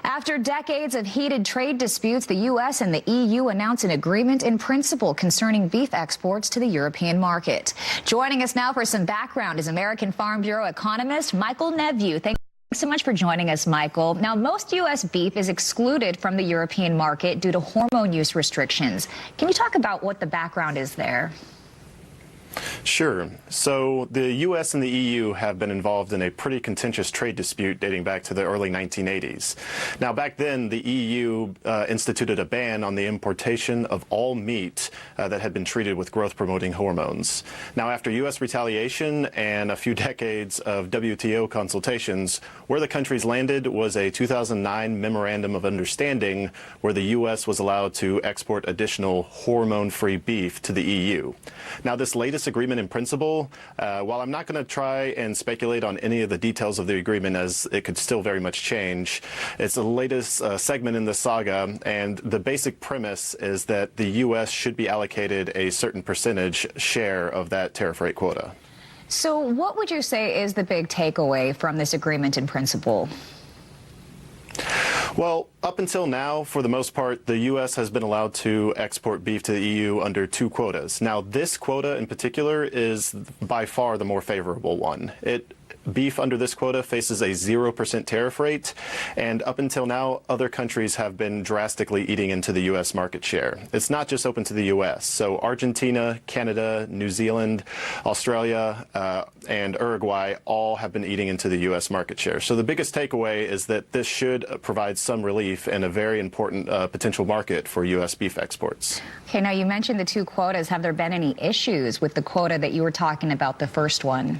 After decades of heated trade disputes, the U.S. and the EU announced an agreement in principle concerning beef exports to the European market. Joining us now for some background is American Farm Bureau economist Michael Nepveux. Thanks so much for joining us, Michael. Now, most U.S. beef is excluded from the European market due to hormone use restrictions. Can you talk about what the background is there? Sure. So the U.S. and the EU have been involved in a pretty contentious trade dispute dating back to the early 1980s. Now, back then, the EU instituted a ban on the importation of all meat that had been treated with growth-promoting hormones. Now, after U.S. retaliation and a few decades of WTO consultations, where the countries landed was a 2009 Memorandum of Understanding where the U.S. was allowed to export additional hormone-free beef to the EU. Now, this latest agreement in principle, while I'm not going to try and speculate on any of the details of the agreement, as it could still very much change, it's the latest segment in the saga, and the basic premise is that the U.S. should be allocated a certain percentage share of that tariff rate quota. So what would you say is the big takeaway from this agreement in principle? Well, up until now, for the most part, the U.S. has been allowed to export beef to the EU under two quotas. Now, this quota in particular is by far the more favorable one. Beef under this quota faces a 0% tariff rate, and up until now, other countries have been drastically eating into the U.S. market share. It's not just open to the U.S. So Argentina, Canada, New Zealand, Australia, and Uruguay all have been eating into the U.S. market share. So the biggest takeaway is that this should provide some relief in a very important potential market for U.S. beef exports. Okay, now you mentioned the two quotas. Have there been any issues with the quota that you were talking about, the first one?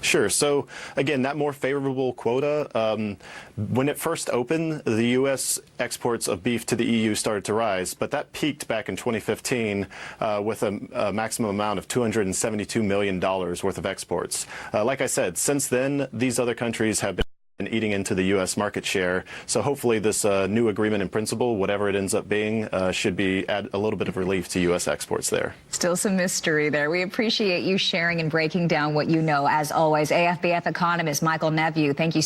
Sure. So, again, that more favorable quota, when it first opened, the U.S. exports of beef to the EU started to rise, but that peaked back in 2015 with a maximum amount of $272 million worth of exports. Like I said, since then, these other countries have been eating into the U.S. market share. So hopefully this new agreement in principle, whatever it ends up being, should add a little bit of relief to U.S. exports there. Still some mystery there. We appreciate you sharing and breaking down what you know. As always, AFBF economist Michael Nepveux, thank you.